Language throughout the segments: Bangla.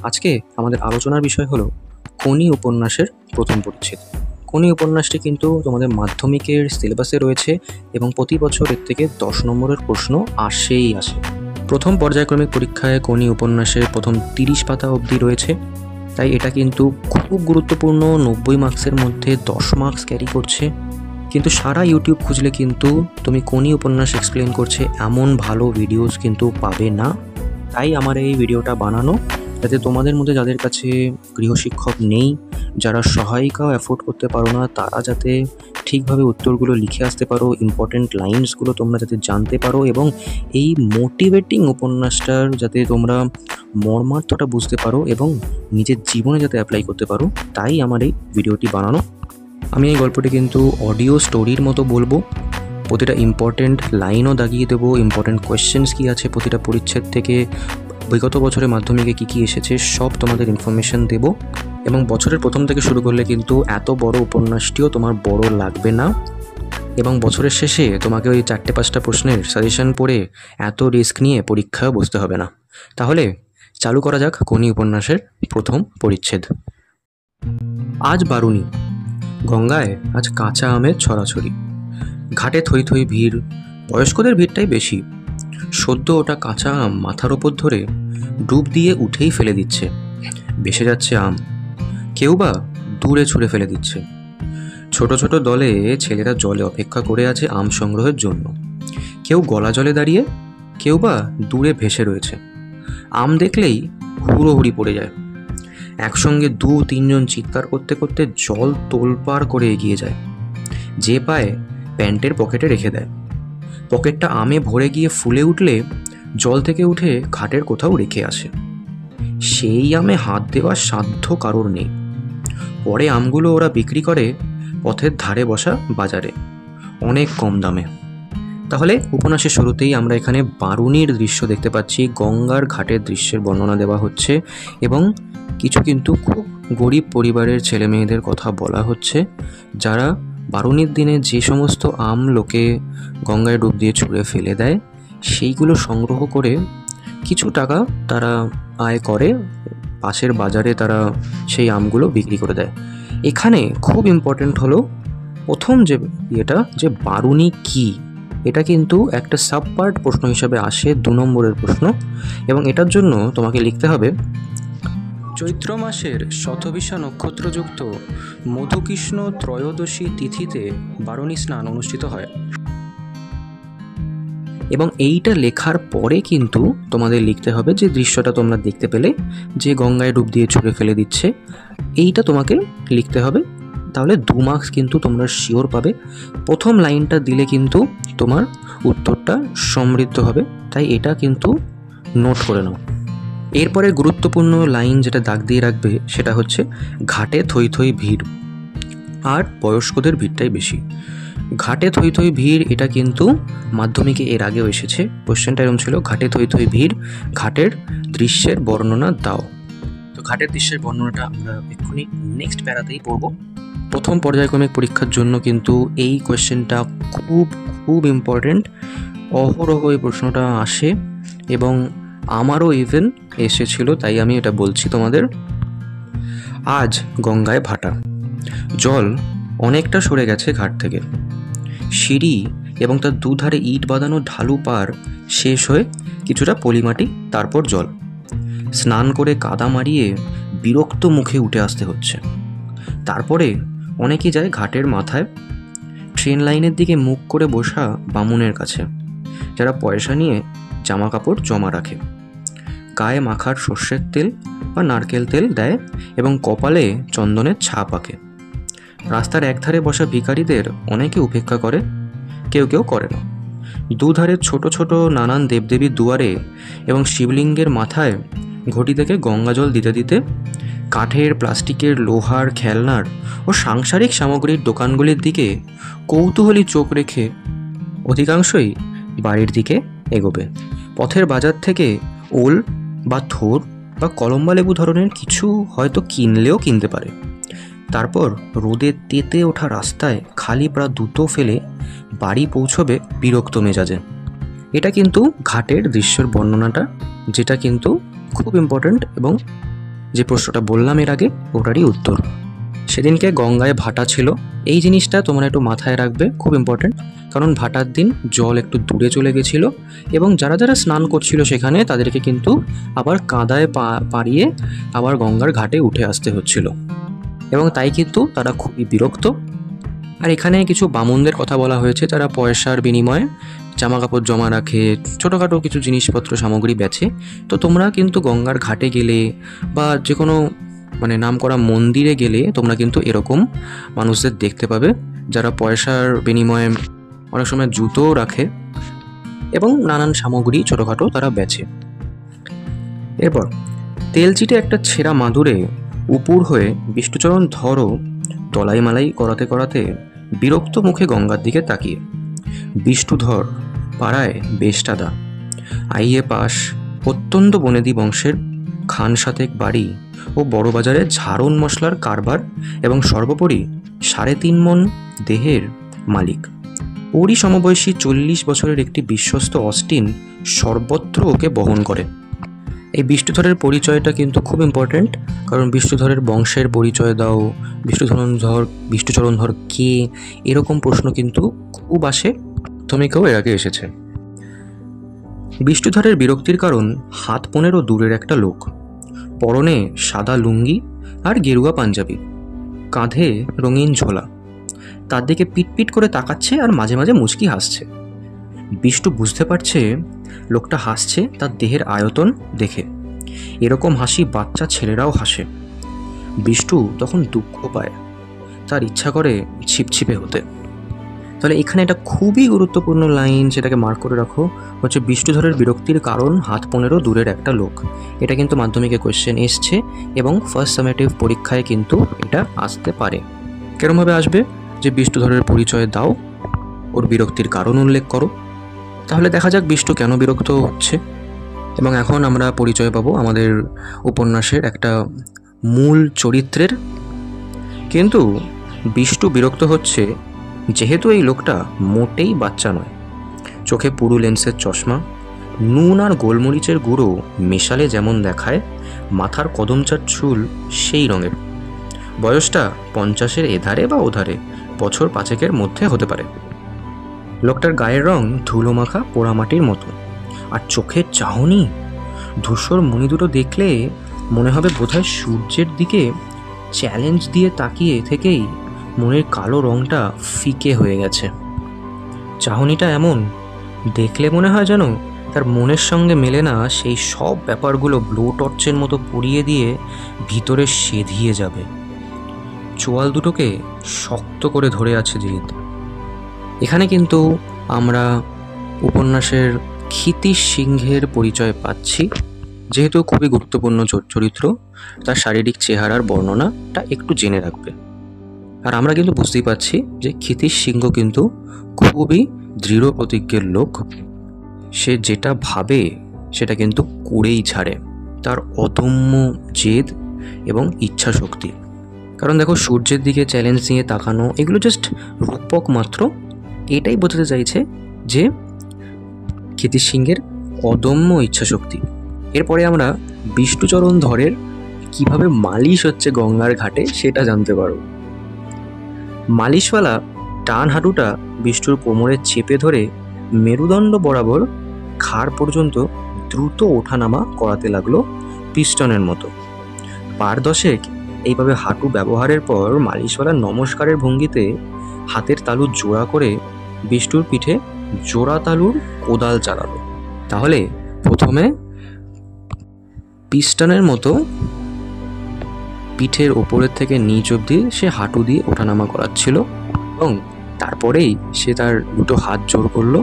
আজকে আমাদের আলোচনার বিষয় হলো কোনি উপন্যাসের প্রথম পরিচ্ছেদ। কোনি উপন্যাসটি কিন্তু তোমাদের মাধ্যমিকের সিলেবাসে রয়েছে এবং প্রতি বছর এর থেকে 10 নম্বরের প্রশ্ন আসেই আসে। প্রথম পর্যায়ক্রমিক পরীক্ষায় কোনি উপন্যাসের প্রথম 30 পাতা অবধি রয়েছে, তাই এটা কিন্তু খুব গুরুত্বপূর্ণ। 90 মার্কসের মধ্যে 10 মার্কস ক্যারি করছে। কিন্তু সারা ইউটিউব খুঁজলে কিন্তু তুমি কোনি উপন্যাস এক্সপ্লেন করছে এমন ভালো ভিডিওস কিন্তু পাবে না। তাই আমার এই ভিডিওটা বানানো, যাতে তোমাদের মধ্যে যাদের কাছে গৃহশিক্ষক নেই, যারা সহায়িকাও অ্যাফোর্ড করতে পারো না, তারা যাতে ঠিকভাবে উত্তরগুলো লিখে আসতে পারো, ইম্পর্টেন্ট লাইন্সগুলো তোমরা যাতে জানতে পারো এবং এই মোটিভেটিং উপন্যাসটার যাতে তোমরা মর্মার্থটা বুঝতে পারো এবং নিজের জীবনে যাতে অ্যাপ্লাই করতে পারো, তাই আমার এই ভিডিওটি বানানো। আমি এই গল্পটি কিন্তু অডিও স্টোরির মতো বলবো, প্রতিটা ইম্পর্টেন্ট লাইনও দাগিয়ে দেবো, ইম্পর্টেন্ট কোয়েশ্চেন্স কী আছে প্রতিটা পরিচ্ছেদ থেকে, বিগত বছরের মাধ্যমিকে কী কী এসেছে সব তোমাদের ইনফরমেশন দেব। এবং বছরের প্রথম থেকে শুরু করলে কিন্তু এত বড় উপন্যাসটিও তোমার বড় লাগবে না এবং বছরের শেষে তোমাকে ওই 4-5টা প্রশ্নের সাজেশন পড়ে এত রিস্ক নিয়ে পরীক্ষায় বসতে হবে না। তাহলে চালু করা যাক কোনি উপন্যাসের প্রথম পরিচ্ছেদ। আজ বারুনি, গঙ্গায় আজ কাঁচা আমের ছড়াছড়ি, ঘাটে থই থই ভিড়, বয়স্কদের ভিড়টাই বেশি। সদ্য ওটা কাঁচা আম মাথার ওপর ধরে ডুব দিয়ে উঠেই ফেলে দিচ্ছে, ভেসে যাচ্ছে আম, কেউ বা দূরে ছুঁড়ে ফেলে দিচ্ছে। ছোট ছোট দলে ছেলেরা জলে অপেক্ষা করে আছে আম সংগ্রহের জন্য, কেউ গলা জলে দাঁড়িয়ে, কেউ বা দূরে ভেসে রয়েছে। আম দেখলেই হুড়োহুড়ি পড়ে যায়, একসঙ্গে 2-3 জন চিৎকার করতে করতে জল তোলপাড় করে এগিয়ে যায়। যে পায় প্যান্টের পকেটে রেখে দেয়, পকেটটা আমে ভরে গিয়ে ফুলে উঠলে জল থেকে উঠে ঘাটের কোথাও রেখে আসে। সেই আমে হাত দেওয়ার সাধ্য কারোর নেই। পরে আমগুলো ওরা বিক্রি করে পথের ধারে বসা বাজারে অনেক কম দামে। তাহলে উপন্যাসের শুরুতেই আমরা এখানে বারুনির দৃশ্য দেখতে পাচ্ছি, গঙ্গার ঘাটের দৃশ্যের বর্ণনা দেওয়া হচ্ছে এবং কিছু কিন্তু খুব গরিব পরিবারের ছেলে মেয়েদের কথা বলা হচ্ছে, যারা বারুনির দিনে যে সমস্ত আম লোকে গঙ্গায় ডুব দিয়ে ছুঁড়ে ফেলে দেয় সেইগুলো সংগ্রহ করে কিছু টাকা তারা আয় করে, পাশের বাজারে তারা সেই আমগুলো বিক্রি করে দেয়। এখানে খুব ইম্পর্টেন্ট হলো প্রথম যে ইয়েটা, যে বারুনি কি, এটা কিন্তু একটা সাব পার্ট প্রশ্ন হিসাবে আসে, 2 নম্বরের প্রশ্ন। এবং এটার জন্য তোমাকে লিখতে হবে চৈত্র মাসের শতভিষা নক্ষত্রযুক্ত মধুকৃষ্ণ ত্রয়োদশী তিথিতে বারুনি স্নান অনুষ্ঠিত হয়। এবং এইটা লেখার পরে কিন্তু তোমাদের লিখতে হবে যে দৃশ্যটা তোমরা দেখতে পেলে, যে গঙ্গায় ডুব দিয়ে ছুঁড়ে ফেলে দিচ্ছে, এইটা তোমাকে লিখতে হবে। তাহলে 2 মার্কস কিন্তু তোমরা শিওর পাবে। প্রথম লাইনটা দিলে কিন্তু তোমার উত্তরটা সমৃদ্ধ হবে, তাই এটা কিন্তু নোট করে নাও। এরপরে গুরুত্বপূর্ণ লাইন যেটা দাগ দিয়ে রাখবে সেটা হচ্ছে ঘাটে থই থই ভিড়, আর বয়স্কদের ভিড়টাই বেশি। ঘাটে থই থই ভিড়, এটা কিন্তু মাধ্যমিকে এর আগেও এসেছে। কোশ্চেনটা এরকম ছিল, ঘাটে থই থই ভিড়, ঘাটের দৃশ্যের বর্ণনা দাও। তো ঘাটের দৃশ্যের বর্ণনাটা আমরা এক্ষুনি নেক্সট প্যারাতেই পড়ব। প্রথম পর্যায়ক্রমিক পরীক্ষার জন্য কিন্তু এই কোয়েশ্চেনটা খুব খুব ইম্পর্টেন্ট। অহরহ এই প্রশ্নটা আসে এবং আমারও ইভেন এসেছিল, তাই আমি এটা বলছি তোমাদের। আজ গঙ্গায় ভাটা, জল অনেকটা সরে গেছে ঘাট থেকে, সিঁড়ি এবং তার দুধারে ইট বাঁধানো ঢালু পার শেষ হয়ে কিছুটা পলিমাটি, তারপর জল। স্নান করে কাদা মারিয়ে বিরক্ত মুখে উঠে আসতে হচ্ছে। তারপরে অনেকে যায় ঘাটের মাথায় ট্রেন লাইনের দিকে মুখ করে বসা বামুনের কাছে, যারা পয়সা নিয়ে জামা কাপড় জমা রাখে, গায়ে মাখার সর্ষের তেল বা নারকেল তেল দেয় এবং কপালে চন্দনের ছাপ আঁকে। রাস্তার একধারে বসা ভিখারিদের অনেকে উপেক্ষা করে, কেউ কেউ করে না। দুধারে ছোট ছোট নানান দেবদেবীর দুয়ারে এবং শিবলিঙ্গের মাথায় ঘটি থেকে গঙ্গা জল দিতে দিতে কাঠের, প্লাস্টিকের, লোহার, খেলনার ও সাংসারিক সামগ্রীর দোকানগুলির দিকে কৌতূহলী চোখ রেখে অধিকাংশই বাড়ির দিকে এগোবে। পথের বাজার থেকে ওল বা থোর বা কলম্বা লেবু ধরনের কিছু হয়তো কিনলেও কিনতে পারে। তারপর রোদে তেতে ওঠা রাস্তায় খালি পা দুটো ফেলে বাড়ি পৌঁছবে বিরক্ত মেজাজে। এটা কিন্তু ঘাটের দৃশ্যের বর্ণনাটা, যেটা কিন্তু খুব ইম্পর্ট্যান্ট এবং যে প্রশ্নটা বললাম এর আগে ওটারই উত্তর। সেদিনকে গঙ্গায় ভাটা ছিল, এই জিনিসটা তোমরা একটু মাথায় রাখবে, খুব ইম্পর্ট্যান্ট। কারণ ভাটার দিন জল একটু দূরে চলে গেছিলো এবং যারা যারা স্নান করছিল সেখানে তাদেরকে কিন্তু আবার কাদায় পাড়িয়ে আবার গঙ্গার ঘাটে উঠে আসতে হচ্ছিল এবং তাই কিন্তু তারা খুবই বিরক্ত। আর এখানে কিছু বামুনদের কথা বলা হয়েছে, তারা পয়সার বিনিময়ে জামা কাপড় জমা রাখে, ছোটোখাটো কিছু জিনিসপত্র সামগ্রী বেচে। তো তোমরা কিন্তু গঙ্গার ঘাটে গেলে বা যে কোনো নামকরা মন্দিরে গেলে তোমরা কিন্তু এরকম মানুষদের দেখতে পাবে, যারা পয়সার বিনিময়ে অনেক সময় জুতোও রাখে এবং নানান সামগ্রী ছোটোখাটো তারা বেচে। এরপর তেলচিটে একটা ছেঁড়া মাদুরে উপুর হয়ে বিষ্ণুচরণ ধরও তলাই মালাই করাতে করাতে বিরক্ত মুখে গঙ্গার দিকে তাকিয়ে, বিষ্ণুধর পাড়ায় বেশটাদা, আইএ পাস, অত্যন্ত বনেদি বংশের খান সাতেক বাড়ি ও বড় বাজারে ঝাড়ন মশলার কারবার এবং সর্বোপরি 3.5 মণ দেহের মালিক। ওরই সমবয়সী 40 বছরের একটি বিশ্বস্ত অস্টিন সর্বত্র ওকে বহন করে। এই বিষ্ণুধরের পরিচয়টা কিন্তু খুব ইম্পর্ট্যান্ট, কারণ বিষ্ণুধরের বংশের পরিচয় দাও, বিষ্ণুচরণ ধর কে, এরকম প্রশ্ন কিন্তু খুব আসে, মাধ্যমিকেও এর আগে এসেছে। বিষ্ণুধরের বিরক্তির কারণ 7-15 দূরের একটা লোক, পরনে সাদা লুঙ্গি আর গেরুয়া পাঞ্জাবি, কাঁধে রঙিন ঝোলা, তার দিকে পিটপিট করে তাকাচ্ছে আর মাঝে মাঝে মুচকি হাসছে। বিষ্ণু বুঝতে পারছে লোকটা হাসছে তার দেহের আয়তন দেখে, এরকম হাসি বাচ্চা ছেলেরাও হাসে। বিষ্ণু তখন দুঃখ পায়, তার ইচ্ছা করে ছিপছিপে হতে। তাহলে এখানে একটা খুবই গুরুত্বপূর্ণ লাইন, সেটাকে মার্ক করে রাখো, হচ্ছে বিষ্ণুধরের বিরক্তির কারণ 7-15 দূরের একটা লোক। এটা কিন্তু মাধ্যমিকে কোয়েশ্চেন এসছে এবং ফার্স্ট সামেটিভ পরীক্ষায় কিন্তু এটা আসতে পারে। কেরমভাবে আসবে, যে বিষ্ণুধরের পরিচয় দাও, ওর বিরক্তির কারণ উল্লেখ করো। তাহলে দেখা যাক বিষ্ণু কেন বিরক্ত হচ্ছে। এবং এখন আমরা পরিচয় পাবো আমাদের উপন্যাসের একটা মূল চরিত্রের। কিন্তু বিষ্ণু বিরক্ত হচ্ছে যেহেতু এই লোকটা মোটেই বাচ্চা নয়, চোখে পুরু লেন্সের চশমা, নুন আর গোলমরিচের গুঁড়ো মেশালে যেমন দেখায়, মাথার কদমচার চুল সেই রঙের, বয়সটা 50-এর এধারে বা ওধারে, বছর 5-এর মধ্যে হতে পারে। লোকটার গায়ের রং ধুলো মাখা পোড়ামাটির মতো, আর চোখের চাহনি, ধূসর মণি দুটো দেখলে মনে হবে বোধহয় সূর্যের দিকে চ্যালেঞ্জ দিয়ে তাকিয়ে থেকেই মনের কালো রংটা ফিকে হয়ে গেছে। চাহনিটা এমন দেখলে মনে হয় যেন তার মনের সঙ্গে মেলে না সেই সব ব্যাপারগুলো ব্লো টর্চের মতো পুড়িয়ে দিয়ে ভিতরে সেধিয়ে যাবে। চোয়াল দুটোকে শক্ত করে ধরে আছে জিদ। এখানে কিন্তু আমরা উপন্যাসের ক্ষিতীশ সিংহের পরিচয় পাচ্ছি, যেহেতু খুবই গুরুত্বপূর্ণ চরিত্র, তার শারীরিক চেহারার বর্ণনাটা একটু জেনে রাখবে। আর আমরা কিন্তু বুঝতেই পারছি যে ক্ষিতীশ সিংহ কিন্তু খুবই দৃঢ় প্রতিজ্ঞের লোক, সে যেটা ভাবে সেটা কিন্তু করেই ছাড়ে, তার অদম্য জেদ এবং ইচ্ছা শক্তি। কারণ দেখো, সূর্যের দিকে চ্যালেঞ্জ নিয়ে তাকানো এগুলো জাস্ট রূপক মাত্র, এটাই বোঝাতে চাইছে যে ক্ষিতীশ সিংহের অদম্য ইচ্ছাশক্তি। এরপরে আমরা বিষ্ণুচরণ ধরের কিভাবে মালিশ হচ্ছে গঙ্গার ঘাটে সেটা জানতে পারব। মালিশওয়ালা ডান হাঁটুটা বিষ্ণুর কোমরে চেপে ধরে মেরুদণ্ড বরাবর ঘাড় পর্যন্ত দ্রুত ওঠানামা করাতে লাগলো পিস্টনের মতো। 5-10 এইভাবে হাঁটু ব্যবহারের পর মালিশওয়ালা নমস্কারের ভঙ্গিতে হাতের তালু জোড়া করে বিষ্ণুর পিঠে জোড়া তালুর কোদাল চালালো। তাহলে প্রথমে পিস্টনের মতো পিঠের ওপরের থেকে নিচ অবধি সে হাঁটু দিয়ে ওঠানামা করাচ্ছিল এবং তারপরেই সে তার দুটো হাত জোর করলো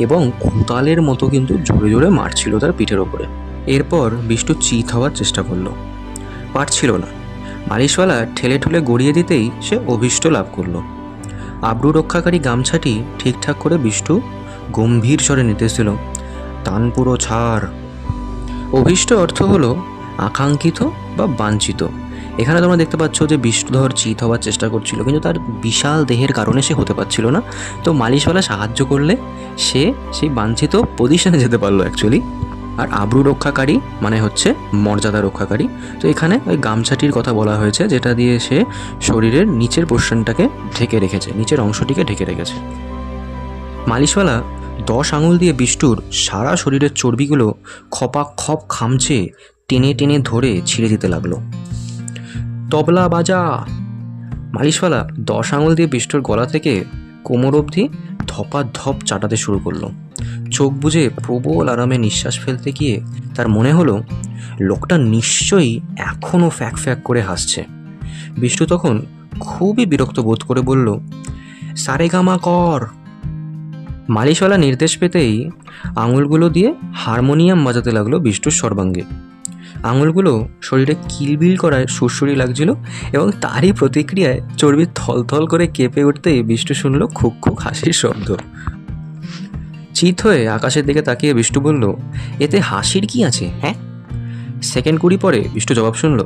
এবং কোদালের মতো কিন্তু জোরে জোরে মারছিল তার পিঠের ওপরে। এরপর বিষ্ণু চিত হওয়ার চেষ্টা করলো, পারছিল না। মালিশওয়ালা ঠেলে ঠুলে গড়িয়ে দিতেই সে অভীষ্ট লাভ করলো। আবরু রক্ষাকারী গামছাটি ঠিকঠাক করে বিষ্ণু গম্ভীর স্বরে নির্দেশ দিল, টান পুরো ছাড়। অভীষ্ট অর্থ হলো আকাঙ্ক্ষিত বা বাঞ্ছিত। এখানে তোমরা দেখতে পাচ্ছ যে বিষ্ণুধর চিত হওয়ার চেষ্টা করছিল, কিন্তু তার বিশাল দেহের কারণে সে হতে পারছিল না। তো মালিশওয়ালা সাহায্য করলে সে সেই বাঞ্ছিত পজিশনে যেতে পারলো অ্যাকচুয়ালি। আর আব্রু রক্ষাকারী মানে হচ্ছে মর্যাদা রক্ষাকারী। তো এখানে ওই গামছাটির কথা বলা হয়েছে, যেটা দিয়ে সে শরীরের নিচের পোর্শনটাকে ঢেকে রেখেছে, নিচের অংশটিকে ঢেকে রেখেছে। মালিশওয়ালা 10 আঙুল দিয়ে বিষ্টুর সারা শরীরের চর্বিগুলো খপাখপ খামচে টেনে টেনে ধরে ছিঁড়ে দিতে লাগলো। তবলা বাজা! মালিশওয়ালা 10 আঙুল দিয়ে বিষ্টুর গলা থেকে কোমর অবধি ধপাধপ চাটাতে শুরু করলো। চোখ বুজে প্রবল আরামে নিঃশ্বাস ফেলতে গিয়ে তার মনে হলো লোকটা নিশ্চয়ই এখনও ফ্যাক ফ্যাক করে হাসছে। বিষ্টু তখন খুবই বিরক্ত বোধ করে বলল, সারেগামা কর। মালিশওয়ালা নির্দেশ পেতেই আঙুলগুলো দিয়ে হারমোনিয়াম বাজাতে লাগলো বিষ্টুর সর্বাঙ্গে। আঙুলগুলো শরীরে কিলবিল করায় সুরসুরি লাগছিল এবং তারই প্রতিক্রিয়ায় চর্বি থলথল করে কেঁপে উঠতেই বিষ্টু শুনল খুক খুক হাসির শব্দ। চিত হয়ে আকাশের দিকে তাকিয়ে বিষ্টু বলল, এতে হাসির কি আছে? হ্যাঁ। সেকেন্ড 20 পরে বিষ্টু জবাব শুনল,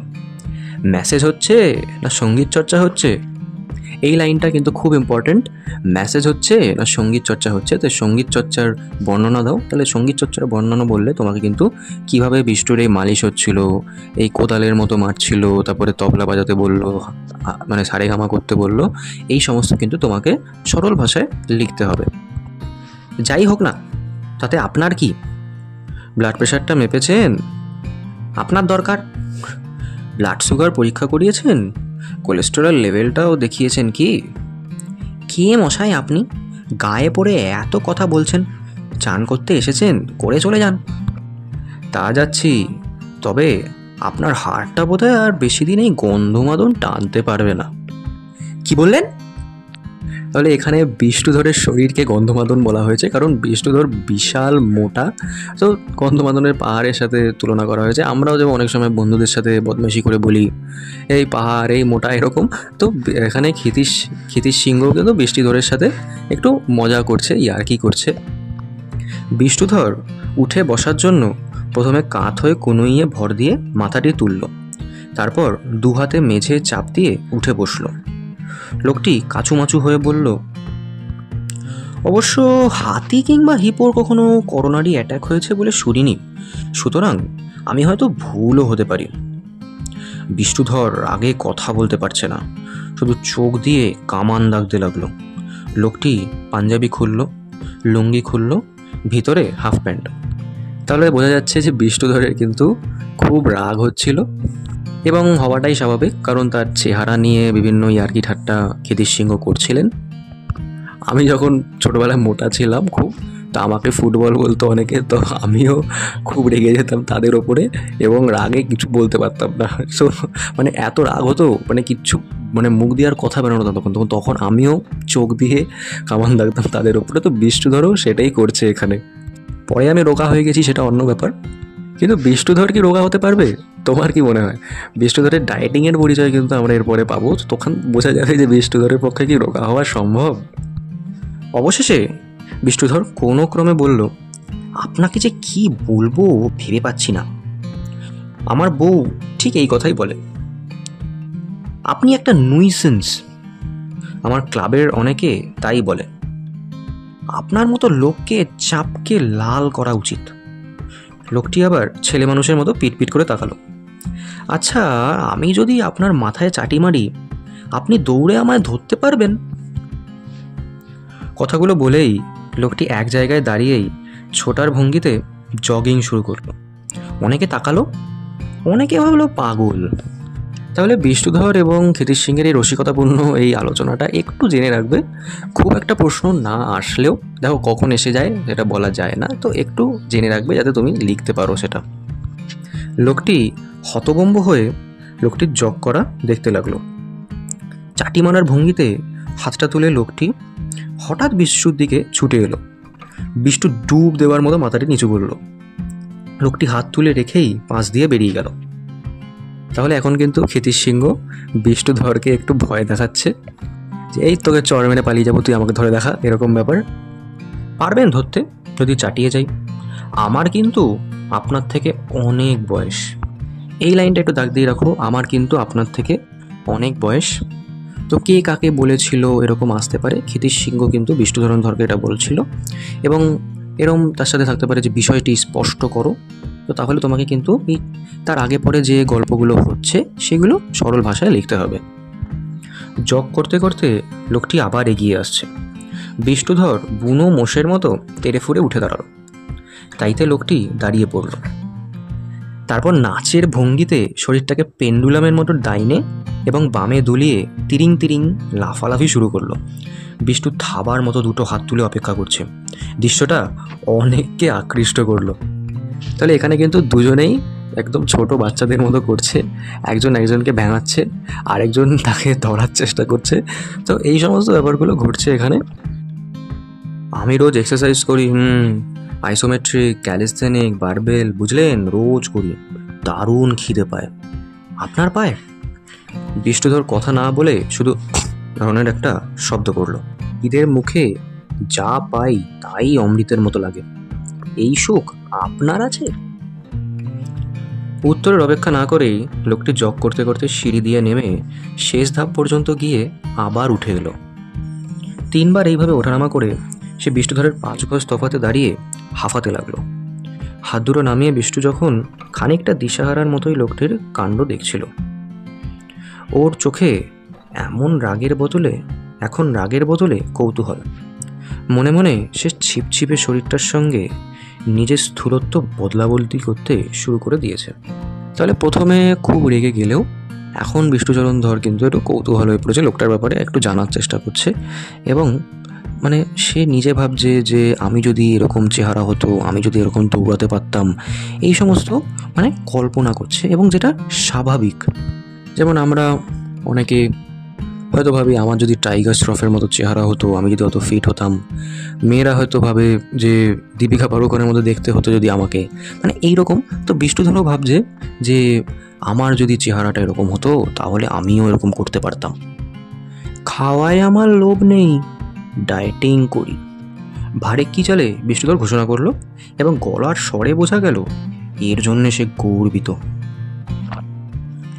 মেসেজ হচ্ছে না সঙ্গীত চর্চা হচ্ছে? এই লাইনটা কিন্তু খুব ইম্পর্টেন্ট। মেসেজ হচ্ছে না সঙ্গীত চর্চা হচ্ছে? তো সঙ্গীত চর্চার বর্ণনা দাও। তাহলে সঙ্গীত চর্চার বর্ণনা বললে তোমাকে কিন্তু কীভাবে বিষ্টুর এই মালিশ হচ্ছিল, এই কোদালের মতো মারছিল, তারপরে তবলা বাজাতে বললো, মানে সারেগামা করতে বললো, এই সমস্ত কিন্তু তোমাকে সরল ভাষায় লিখতে হবে। যাই হোক না, তাতে আপনার কি? ব্লাড প্রেশারটা মেপেছেন? আপনার দরকার। ব্লাড সুগার পরীক্ষা করিয়েছেন? কোলেস্টেরল লেভেলটাও দেখিয়েছেন কি? কে মশাই আপনি? গায়ে পড়ে এত কথা বলছেন। চান করতে এসেছেন, করে চলে যান। তা যাচ্ছি, তবে আপনার হাড়টা বোধহয় আর বেশি দিন এই গন্ধমাদন টানতে পারবে না। কি বললেন? তাহলে এখানে বিষ্ণুধরের শরীরকে গন্ধমাদন বলা হয়েছে কারণ বিষ্ণুধর বিশাল মোটা, তো গন্ধমাদনের পাহাড়ের সাথে তুলনা করা হয়েছে। আমরাও যেমন অনেক সময় বন্ধুদের সাথে বদমাশি করে বলি এই পাহাড়, এই মোটা, এরকম। তো এখানে ক্ষিতীশ সিংহ কিন্তু বিষ্ণুধরের সাথে একটু মজা করছে, ইয়ার্কি করছে। বিষ্ণুধর উঠে বসার জন্য প্রথমে কাত হয়ে কনুইয়ে ভর দিয়ে মাথাটি তুলল, তারপর দু হাতে মেঝে চাপ দিয়ে উঠে বসল। লোকটি কাচুমাচু হয়ে বলল, অবশ্য হাতি কিংবা হিপোর কখনো করোনারি অ্যাটাক হয়েছে বলে শুনিনি, সুতরাং আমি হয়তো ভুলও হতে পারি। বিষ্ণুধর আগে কথা বলতে পারছে না, শুধু চোখ দিয়ে কামান দাগতে লাগলো। লোকটি পাঞ্জাবি খুলল, লুঙ্গি খুলল, ভিতরে হাফ প্যান্ট। তাহলে বোঝা যাচ্ছে যে বিষ্ণুধরের কিন্তু খুব রাগ হচ্ছিল এবং হওয়াটাই স্বাভাবিক, কারণ তার চেহারা নিয়ে বিভিন্ন ইয়ার্কি ঠাট্টা ক্ষিতীশ সিংহ করছিলেন। আমি যখন ছোটোবেলায় মোটা ছিলাম খুব, তো আমাকে ফুটবল বলতো অনেকে, তো আমিও খুব রেগে যেতাম তাদের ওপরে এবং রাগে কিছু বলতে পারতাম না। সো মানে এত রাগ হতো, মানে কিচ্ছু মানে মুখ দিয়ে আর কথা বেরোনো না তখন আমিও চোখ দিয়ে কামান দাগতাম তাদের ওপরে। তো বিষ্ণুধরও সেটাই করছে এখানে। পরে আমি রোগা হয়ে গেছি, সেটা অন্য ব্যাপার, কিন্তু বিষ্ণুধর কি রোগা হতে পারবে? তোমার কি মনে হয়? বিষ্ণুধরের ডায়েটিংয়ের পরিচয় কিন্তু আমরা এরপরে পাবো, তখন বোঝা যাবে যে বিষ্ণুধরের পক্ষে কি রোগা হওয়া সম্ভব। অবশেষে বিষ্ণুধর কোনো ক্রমে বলল, আপনাকে যে কি বলবো ভেবে পাচ্ছি না। আমার বউ ঠিক এই কথাই বলে, আপনি একটা নুইসেন্স। আমার ক্লাবের অনেকে তাই বলে। আপনার মতো লোককে চাপকে লাল করা উচিত। লোকটি আবার ছেলে মানুষের মতো পিটপিট করে তাকালো। আচ্ছা, আমি যদি আপনার মাথায় চাটি মারি, আপনি দৌড়ে আমায় ধরতে পারবেন? কথাগুলো বলেই লোকটি এক জায়গায় দাঁড়িয়েই ছোটার ভঙ্গিতে জগিং শুরু করলো। অনেকে তাকালো, অনেকে ভাবলো পাগল। তাহলে বিষ্ণুধর এবং ক্ষিতীশ সিংহের এই রসিকতাপূর্ণ এই আলোচনাটা একটু জেনে রাখবে। খুব একটা প্রশ্ন না আসলেও, দেখো কখন এসে যায় সেটা বলা যায় না, তো একটু জেনে রাখবে যাতে তুমি লিখতে পারো সেটা। লোকটি হতভম্ব হয়ে লোকটির জগ করা দেখতে লাগলো। চাটি মারার ভঙ্গিতে হাতটা তুলে লোকটি হঠাৎ বিষ্ণুর দিকে ছুটে এলো। বিষ্ণু ডুব দেওয়ার মতো মাথাটি নিচু করলো। লোকটি হাত তুলে রেখেই পাশ দিয়ে বেরিয়ে গেল। তাহলে এখন কিন্তু ক্ষিতীশ সিংহ বিষ্ণুধরকে একটু ভয় দেখাচ্ছে যে এই তোকে চর মেরে পালিয়ে যাবো, তুই আমাকে ধরে দেখা, এরকম ব্যাপার। পারবেন ধরতে যদি চাটিয়ে যাই? আমার কিন্তু আপনার থেকে অনেক বয়স। এই লাইনটা একটু দাগ দিয়ে রাখো, আমার কিন্তু আপনার থেকে অনেক বয়স। তো কে কাকে বলেছিল এরকম আসতে পারে। ক্ষিতীশ সিংহ কিন্তু বিষ্ণুধরধরকে এটা বলছিল এবং এরম তার সাথে থাকতে পারে যে বিষয়টি স্পষ্ট করো। তো তাহলে তোমাকে কিন্তু এই তার আগে পরে যে গল্পগুলো হচ্ছে সেগুলো সরল ভাষায় লিখতে হবে। জগ করতে করতে লোকটি আবার এগিয়ে আসছে। বিষ্ণুধর বুনো মোষের মতো তেড়ে ফুড়ে উঠে দাঁড়ালো। তাইতে লোকটি দাঁড়িয়ে পড়ল। তারপর নাচের ভঙ্গিতে শরীরটাকে পেন্ডুলামের মতো ডাইনে এবং বামে দুলিয়ে তিরিং তিরিং লাফালাফি শুরু করলো। বিষ্ণু থাবার মতো দুটো হাত তুলে অপেক্ষা করছে। দৃশ্যটা অনেককে আকৃষ্ট করলো। তাহলে এখানে কিন্তু দুজনেই একদম ছোট বাচ্চাদের মতো করছে, একজন একজনকে ভেঙাচ্ছে, আরেকজন তাকে ধরার চেষ্টা করছে। তো এই সমস্ত ব্যাপারগুলো ঘটছে এখানে। আমি রোজ এক্সারসাইজ করি, আইসোমেট্রিক, ক্যালিস্থেনিক, বারবেল, বুঝলেন, রোজ করি। দারুণ খিদে পায়। আপনার পায়? বিষ্ণুধর কথা না বলে শুধু ধরনের একটা শব্দ করলো। ঈদের মুখে যা পাই তাই অমৃতের মতো লাগে। এই সুখ আপনার আছে? উত্তরের অপেক্ষা না করেই লোকটি জগ করতে করতে সিঁড়ি দিয়ে নেমে শেষ ধাপ পর্যন্ত গিয়ে আবার উঠে এলো। 3 বার এইভাবে ওঠানামা করে সে বিষ্ণুধরের 5 গজ তফাতে দাঁড়িয়ে হাঁফাতে লাগলো। হাত দুটো নামিয়ে বিষ্ণু যখন খানিকটা দিশাহারার মতোই লোকটির কাণ্ড দেখছিল, ওর চোখে এখন রাগের বদলে কৌতূহল। মনে মনে সে ছিপছিপে শরীরটার সঙ্গে নিজের স্থূলত্ব বদলাবদলি করতে শুরু করে দিয়েছে। তাহলে প্রথমে খুব রেগে গেলেও এখন বিষ্ণুচরণ ধর কিন্তু একটু কৌতূহল হয়ে পড়েছে, লোকটার ব্যাপারে একটু জানার চেষ্টা করছে এবং মানে সে নিজে ভাবছে যে আমি যদি এরকম চেহারা হতো, আমি যদি এরকম দৌড়াতে পারতাম, এই সমস্ত মানে কল্পনা করছে। এবং যেটা স্বাভাবিক, যেমন আমরা অনেকে হয়তো ভাবি আমার যদি টাইগার শ্রফের মতো চেহারা হতো, আমি যদি অত ফিট হতাম। মেয়েরা হয়তো ভাবে যে দীপিকা পাড়ুকোনের মতো দেখতে হতো যদি আমাকে, মানে এইরকম। তো বিষ্ণুধরও ভাবছে যে আমার যদি চেহারাটা এরকম হতো তাহলে আমিও এরকম করতে পারতাম। খাওয়ায় আমার লোভ নেই, ডায়েটিং করি, ভারে কি চলে, বিষ্ণুধর ঘোষণা করলো এবং গলার স্বরে বোঝা গেল এর জন্য সে গর্বিত।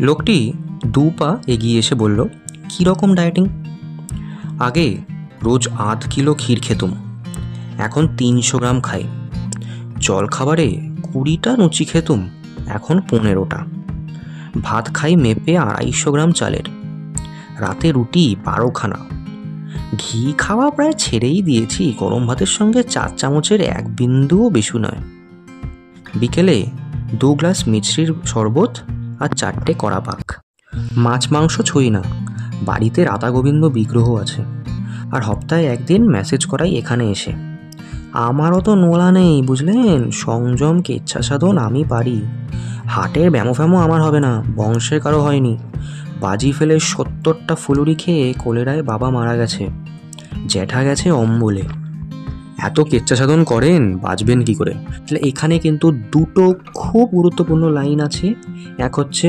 লোকটি 2 পা এগিয়ে এসে বলল, কীরকম ডায়েটিং? আগে রোজ 1/2 কিলো ক্ষীর খেতুম, এখন 300 গ্রাম খাই। জল খাবারে 20টা লুচি খেতুম, এখন 15টা। ভাত খাই মেপে 250 গ্রাম চালের, রাতে রুটি 12খানা। ঘি খাওয়া প্রায় ছেড়েই দিয়েছি, গরম ভাতের সঙ্গে 4 চামচের 1 বিন্দুও বেশি নয়। বিকেলে 2 গ্লাস মিছরির শরবত আর 4টে কড়া পাক। মাছ মাংস ছুঁই না, বাড়িতে রাধা গোবিন্দ বিগ্রহ আছে, আর সপ্তাহে 1 দিন মেসেজ করাই এখানে এসে। আমারও তো নোলা নেই, বুঝলেন, সংযম কেচ্ছা সাধন আমি পারি। হাটের ব্যামো আমার হবে না, বংশের কারো হয়নি। বাজি ফেলে 70টা ফুলুরি খেয়ে কলেরায় বাবা মারা গেছে, জ্যাঠা গেছে অম্বলে। এত কেচ্ছা সাধন করেন, বাঁচবেন কি করে? তাহলে এখানে কিন্তু 2টো খুব গুরুত্বপূর্ণ লাইন আছে। এক হচ্ছে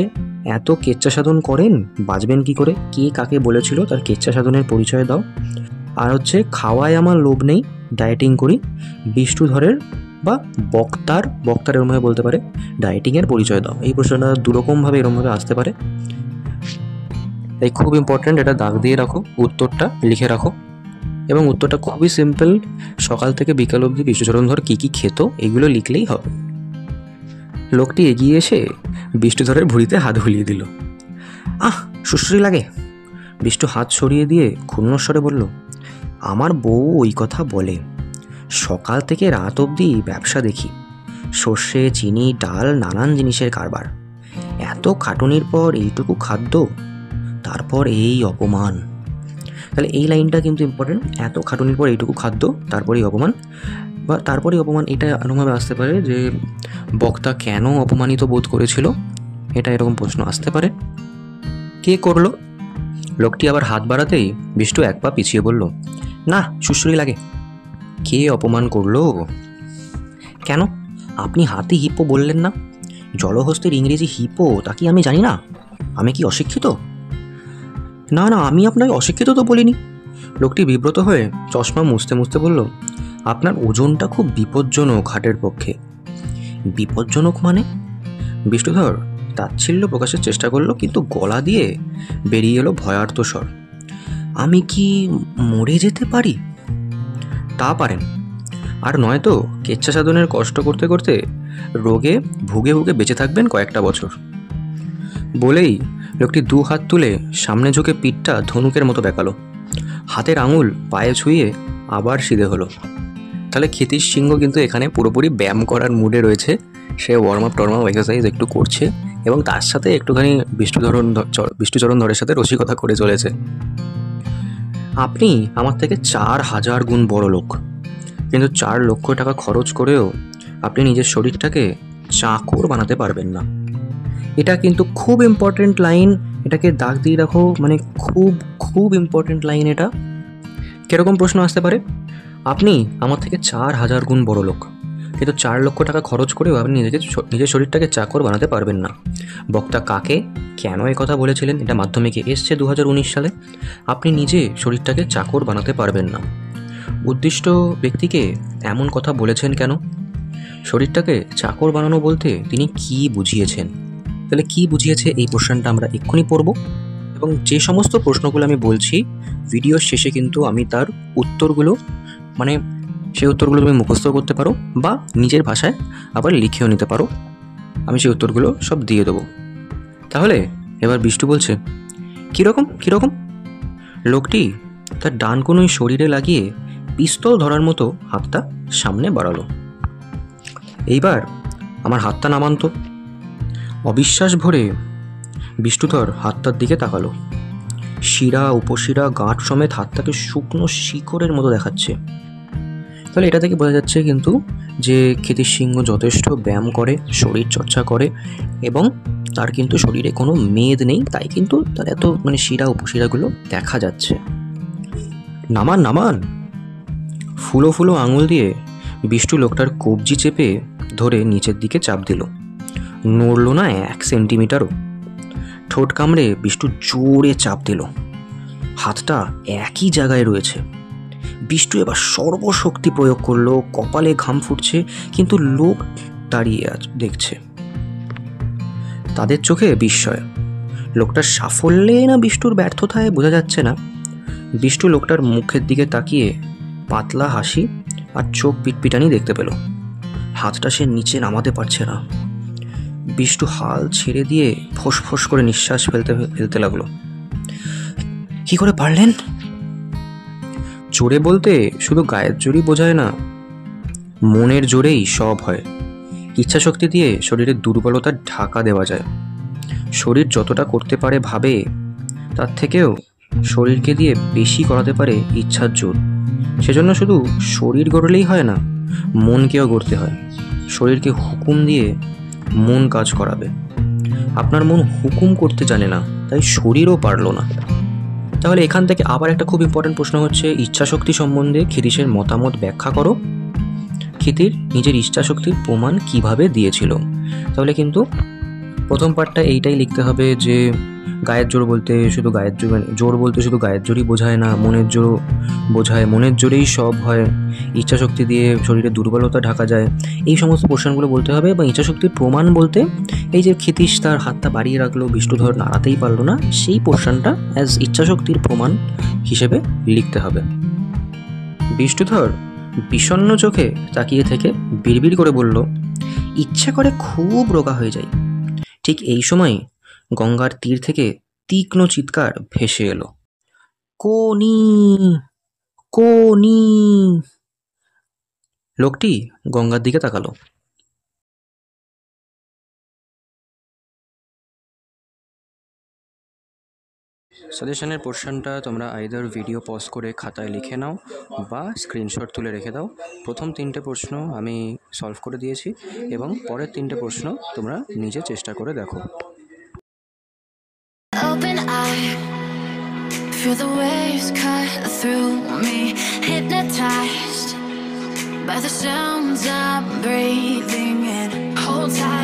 এত কেচ্ছা সাধন করেন, বাঁচবেন কি করে, কে কাকে বলেছিল, তার কেচ্ছা সাধনের পরিচয় দাও। আর হচ্ছে খাওয়ায় আমার লোভ নেই, ডায়েটিং করি। বিষ্ণুধরের বা বক্তার এরমভাবে বলতে পারে, ডায়েটিংয়ের পরিচয় দাও। এই প্রশ্নটা 2 রকমভাবে এরমভাবে আসতে পারে, তাই খুব ইম্পর্ট্যান্ট, এটা দাগ দিয়ে রাখো, উত্তরটা লিখে রাখো। এবং উত্তরটা খুবই সিম্পল, সকাল থেকে বিকাল অবধি বিষ্ণুচরণ ধর কী কী খেত এগুলো লিখলেই হবে। লোকটি এগিয়ে এসে বিষ্ণুধরের ভুঁড়িতে হাত বুলিয়ে দিল। সুশ্রী লাগে। বিষ্ণু হাত সরিয়ে দিয়ে ক্ষুণ্ণস্বরে বলল, আমার বউ ওই কথা বলে, সকাল থেকে রাত অবধি ব্যবসা দেখি, সর্ষে, চিনি, ডাল, নানান জিনিসের কারবার। এত খাটুনির পর এইটুকু খাদ্য, তারপর এই অপমান। তাহলে এই লাইনটা কিন্তু ইম্পর্টেন্ট, এত খাটুনির পর এইটুকু খাদ্য, তারপরেই অপমান। বা তারপরেই অপমান, এটা এরকমভাবে আসতে পারে যে বক্তা কেন অপমানিত বোধ করেছিল, এটা এরকম প্রশ্ন আসতে পারে। কে করলো? লোকটি আবার হাত বাড়াতেই বিষ্ণু 1 পা পিছিয়ে বলল, না, সুশ্রী লাগে। কে অপমান করলো? কেন, আপনি হাতি হিপো বললেন না? জলহস্তের ইংরেজি হিপো, তা কি আমি জানি না? আমি কি অশিক্ষিত? না, আমি আপনাকে অশিক্ষিত তো বলিনি। লোকটি বিব্রত হয়ে চশমা মুছতে মুছতে বলল, আপনার ওজনটা খুব বিপজ্জনক হাটের পক্ষে। বিপজ্জনক মানে? বিষ্ণুধর তাচ্ছিল্য প্রকাশের চেষ্টা করলো, কিন্তু গলা দিয়ে বেরিয়ে এলো ভয়ার্ত স্বর, আমি কি মরে যেতে পারি? তা পারেন, আর নয়তো কেচ্ছা সাধনের কষ্ট করতে করতে রোগে ভুগে ভুগে বেঁচে থাকবেন কয়েকটা বছর। বলেই লোকটি 2 হাত তুলে সামনে ঝুঁকে পিঠটা ধনুকের মতো বেঁকালো, হাতের আঙুল পায়ে ছুঁয়ে আবার সিধে হলো। তাহলে ক্ষিতিশ সিংহ কিন্তু এখানে পুরোপুরি ব্যায়াম করার মুডে রয়েছে। সে ওয়ার্ম আপ এক্সারসাইজ একটু করছে এবং তার সাথে একটুখানি বিষ্ণুচরণ ধরের সাথে রসিকতা করে চলেছে। আপনি আমার থেকে 4000 গুণ বড় লোক, কিন্তু 4 লক্ষ টাকা খরচ করেও আপনি নিজের শরীরটাকে চাকর বানাতে পারবেন না। এটা কিন্তু খুব ইম্পর্টেন্ট লাইন, এটাকে দাগ দিয়ে রাখো, মানে খুব খুব ইম্পর্টেন্ট লাইন এটা। কীরকম প্রশ্ন আসতে পারে? আপনি আমার থেকে 4000 গুণ বড় লোক, কিন্তু 4 লক্ষ টাকা খরচ করেও আপনি নিজের শরীরটাকে চাকর বানাতে পারবেন না। বক্তা কাকে কেন এই কথা বলেছিলেন এটা মাধ্যমিকে এসছে 2019 সালে। আপনি নিজে শরীরটাকে চাকর বানাতে পারবেন না। উদ্দিষ্ট ব্যক্তিকে এমন কথা বলেছেন কেন? শরীরটাকে চাকর বানানো বলতে তিনি কি বুঝিয়েছেন? তাহলে কি বুঝিয়েছে এই প্রশ্নটা আমরা এক্ষুনি পড়ব, এবং যে সমস্ত প্রশ্নগুলো আমি বলছি ভিডিওর শেষে কিন্তু আমি তার উত্তরগুলো, মানে সেই উত্তরগুলো তুমি মুখস্থ করতে পারো বা নিজের ভাষায় আবার লিখেও নিতে পারো। আমি সেই উত্তরগুলো সব দিয়ে দেবো। তাহলে এবার বিষ্টু বলছে, কীরকম কীরকম? লোকটি তার ডান কোনোই শরীরে লাগিয়ে পিস্তল ধরার মতো হাতটা সামনে বাড়ালো। এইবার আমার হাতটা নামান তো। অবিশ্বাস ভরে বিষ্ণুধর হাতটার দিকে তাকালো। শিরা উপশিরা গাঁট সমেত হাতটাকে শুকনো শিকড়ের মতো দেখাচ্ছে। তাহলে এটা থেকে বোঝা যাচ্ছে কিন্তু যে ক্ষিতিশ সিংহ যথেষ্ট ব্যায়াম করে, শরীর চর্চা করে এবং তার কিন্তু শরীরে কোনো মেদ নেই, তাই কিন্তু তার এত শিরা উপশিরাগুলো দেখা যাচ্ছে। নামান নামান। ফুলো ফুলো আঙুল দিয়ে বিষ্টু লোকটার কবজি চেপে ধরে নিচের দিকে চাপ দিল। নড়ল না 1 সেন্টিমিটারও। ঠোঁট কামড়ে বিষ্টু জোরে চাপ দিল। হাতটা একই জায়গায় রয়েছে। বিষ্টু এবার সর্বশক্তি প্রয়োগ করলো। কপালে ঘাম ফুটছে, কিন্তু লোক দাঁড়িয়ে দেখছে। তাদের চোখে বিস্ময়। লোকটার সাফল্যে না বিষ্টুর ব্যর্থতায় বোঝা যাচ্ছে না। বিষ্টু লোকটার মুখের দিকে তাকিয়ে পাতলা হাসি আর চোখ পিটপিটানি দেখতে পেল। হাতটা সে নিচে নামাতে পারছে না। বিষ্টু হাল ছেড়ে দিয়ে ফোঁস করে নিঃশ্বাস ফেলতে লাগলো। কি করে পারলেন? জোরে বলতে শুধু গায়ের জোরই বোঝায় না, মনের জোরেই সব হয়। ইচ্ছাশক্তি দিয়ে শরীরের দুর্বলতার ঢাকা দেওয়া যায়। শরীর যতটা করতে পারে ভাবে, তার থেকেও শরীরকে দিয়ে বেশি করাতে পারে ইচ্ছার জোর। সেজন্য শুধু শরীর গড়লেই হয় না, মনকেও গড়তে হয়। শরীরকে হুকুম দিয়ে মন কাজ করাবে। আপনার মন হুকুম করতে জানে না, তাই শরীরও পারল না। তাহলে এখান থেকে আবার একটা খুব ইম্পর্টেন্ট প্রশ্ন হচ্ছে, ইচ্ছাশক্তি সম্বন্ধে ক্ষিতীশের মতামত ব্যাখ্যা করো। ক্ষিতির নিজের ইচ্ছাশক্তির প্রমাণ কিভাবে দিয়েছিল? তাহলে কিন্তু প্রথম পার্টটা এইটাই লিখতে হবে যে গায়ের জোর বলতে শুধু গায়ের জোরই বোঝায় না, মনের জোর বোঝায়। মনের জোরেই সব হয়। ইচ্ছাশক্তি দিয়ে শরীরের দুর্বলতা ঢাকা যায়। এই সমস্ত পোর্শনগুলো বলতে হবে। এবং ইচ্ছাশক্তির প্রমাণ বলতে এই যে ক্ষিতীশ তার হাতটা বাড়িয়ে রাখলো, বিষ্ণুধর নাড়াতেই পারলো না, সেই পোর্শনটা অ্যাজ ইচ্ছাশক্তির প্রমাণ হিসেবে লিখতে হবে। বিষ্ণুধর বিষণ্ণ চোখে তাকিয়ে থেকে বিড়বিড় করে বলল, ইচ্ছা করে খুব রোগা হয়ে যায়। ঠিক এই সময় গঙ্গার তীর থেকে তীক্ষ্ণ চিৎকার ভেসে এলো, কোনি কোনি। লোকটি গঙ্গার দিকে তাকালো। সাজেশনের পোর্শনটা তোমরা আইদার ভিডিও পজ করে খাতায় লিখে নাও বা স্ক্রিনশট তুলে রেখে দাও। প্রথম 3টে প্রশ্ন আমি সলভ করে দিয়েছি এবং পরের 3টে প্রশ্ন তোমরা নিজে চেষ্টা করে দেখো। Open eye, feel the waves cut through me, hypnotized by the sounds I'm breathing in. Hold tight.